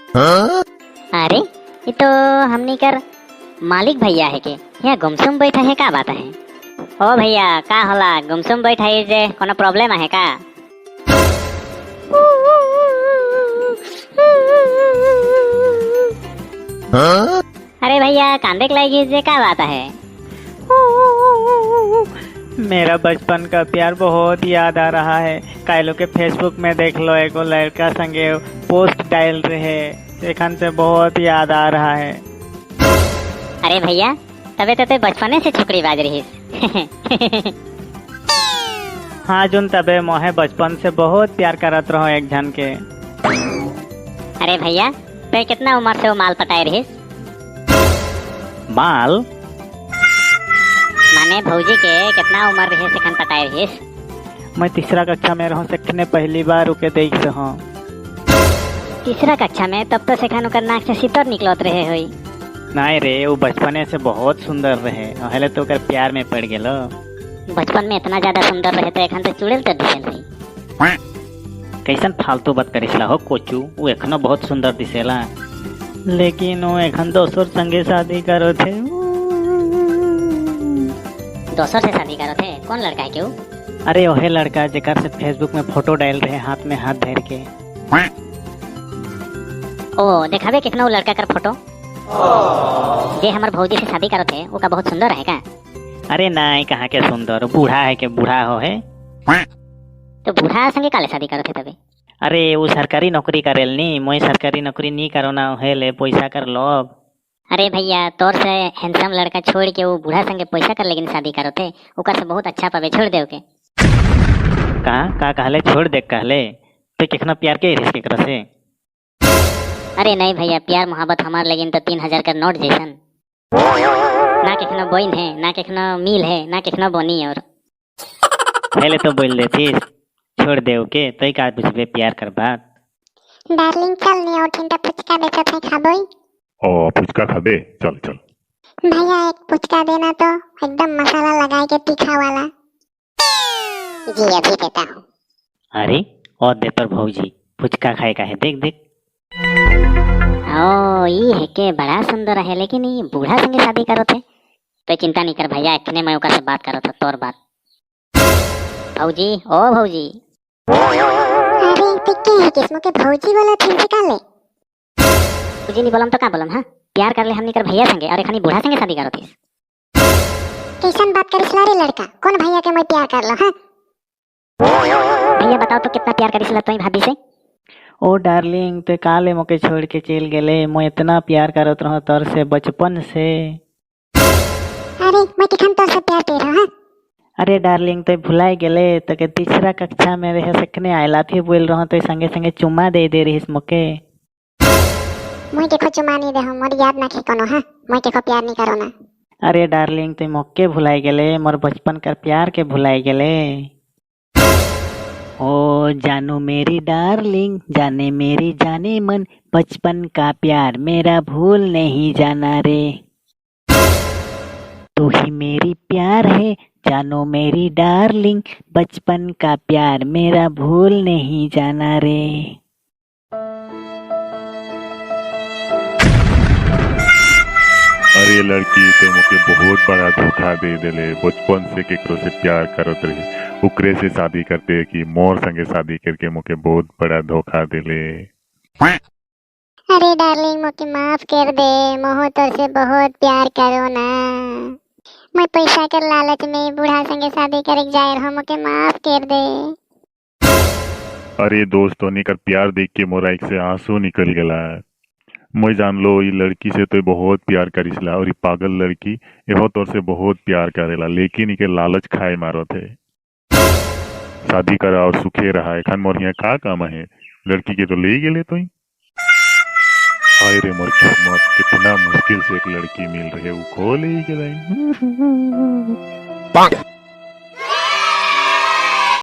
अरे ये तो हमनी कर मालिक भैया है के यहाँ गुमसुम बैठा है, का बात है? ओ भैया का होला, गुमसुम बैठा है जे कोनो प्रॉब्लम है का? अरे भैया कांदे लगी जे का बात है? मेरा बचपन का प्यार बहुत याद आ रहा है। कायलो के फेसबुक में देख लो, एगो लड़का संगे पोस्ट डाल रहे, एखन से बहुत याद आ रहा है। अरे भैया तबे तो बचपने से छोकरी बाज रही। हाँ जुन तबे मोहे बचपन से बहुत प्यार करत रहो एक जन के। अरे भैया ते कितना उम्र से वो माल पटाए रही? माल माने भौजी के कितना उम्र रही सेखन पटाए रही? मैं तीसरा कक्षा में रहूं, सेखने पहली बार उके देख से हूँ। तीसरा कक्षा में? तब तो सेखन उकर नाक से सितर निकलत रहे हुई। नहीं रे, वो बचपने से बहुत सुंदर रहे, पहले तो कर प्यार में पड़ गेलो। बचपन में इतना ज्यादा सुंदर रहे तो एखन तो चुड़ैल तो दिसेल रही। कैसन फालतू बात करिसला हो कोचू, वो एखनो बहुत सुंदर दिसेला, लेकिन वो एखन दोसर संगे शादी करो थे। दोसर से शादी करो थे? कौन लड़का है क्यों? अरे वही लड़का जेकर से फेसबुक में फोटो डाल रहे हाथ में हाथ धर के। ओ देखावे कितना वो लड़का कर फोटो जे हमार भौजी से शादी करो थे, वो का बहुत सुंदर है का? अरे नहीं, कहाँ के सुंदर, बूढ़ा है के बूढ़ा हो है। तो बूढ़ा संगे काले शादी करो थे तभी? अरे वो सरकारी नौकरी करेल नी, मैं सरकारी नौकरी नहीं करो ना, है ले पैसा कर लो। अरे भैया तोर से हैंडसम लड़का छोड़ के वो बूढ़ा संगे पैसा कर लेकिन शादी करो थे, ओकर से बहुत अच्छा पावे, छोड़ दे के। कहाँ का कहले छोड़ दे, कहले तो कितना प्यार के रिश्ते केकरा से? अरे नहीं भैया, प्यार मोहब्बत हमार लेकिन तो 3000 का नोट जैसन, ना कितना बोइन है, ना कितना मील है, ना कितना बोनी। और पहले तो बोल देती छोड़ दे के, तो का बुझबे प्यार कर बात। डार्लिंग चल नहीं और ठंडा पुचका बेचत है, खाबोई? ओ पुचका खाबे, चल चल। भैया एक पुचका देना तो, एकदम मसाला लगाए के तीखा वाला। जी अभी देता हूँ। अरे और दे पर भौजी पुचका खाए का है, देख देख। ओ ये है के बड़ा सुंदर है, लेकिन ये बूढ़ा संगे शादी करो थे तो चिंता नहीं कर भैया, इतने मैं ओकर से बात करो था तोर बात। भौजी ओ भौजी। अरे टिक्के है किस्मों के भौजी वाला ठीक निकाले। भौजी नहीं बोलम तो का बोलम? हाँ प्यार कर ले हमनी कर भैया संगे और एखनी बूढ़ा संगे शादी करो थी। कैसन बात करिसला रे लड़का, कौन भैया के मैं प्यार कर लो? हाँ भैया बताओ तो कितना प्यार करिसला तोई भाभी से? ओ डार्लिंग तो काले मोके छोड़ के चल गेले, मैं इतना प्यार करत रहो तोर से बचपन से। अरे मैं किखन तो से प्यार कर रहा। हाँ अरे डार्लिंग तो भुलाई गेले, तो के तीसरा कक्षा में रहे सकने आयला थी बोल रहा तो संगे संगे चुम्मा दे रही मोके। मैं देखो चुमा नहीं दे, मोर याद ना खे कोनो। हाँ मैं देखो प्यार नहीं करो ना। अरे डार्लिंग तो मोके भुलाई गेले, मोर बचपन कर प्यार के भुलाई गेले। ओ जानो मेरी डार्लिंग, जाने मेरी जाने मन, बचपन का प्यार मेरा भूल नहीं जाना रे। तू ही मेरी प्यार है, जानो मेरी डार्लिंग, बचपन का प्यार मेरा भूल नहीं जाना रे। अरे लड़की तो मुझे बहुत बड़ा धोखा दे देले, बचपन से केकरो से प्यार करत रही, उकरे से शादी करते कि मोर संगे शादी करके मुझे बहुत बड़ा धोखा देले। अरे डार्लिंग मुझे माफ कर दे, मोह तो से बहुत प्यार करो ना। मैं पैसा कर लालच में बूढ़ा संगे शादी करे जाए रहा, मुझे माफ कर दे। अरे दोस्तों ने कर प्यार देख के मोरा एक से आंसू निकल गला। मैं जान लो ये लड़की से तो बहुत प्यार करिसला, और ये पागल लड़की एहो तौर से बहुत प्यार करेला, लेकिन इके लालच खाए मारो थे। शादी करा और सुखे रहा, एखन मोर यहाँ का काम है, लड़की के तो ले गेले तो ही। हाय रे मोर किस्मत, कितना मुश्किल से एक लड़की मिल रही है, वो खो ले गए।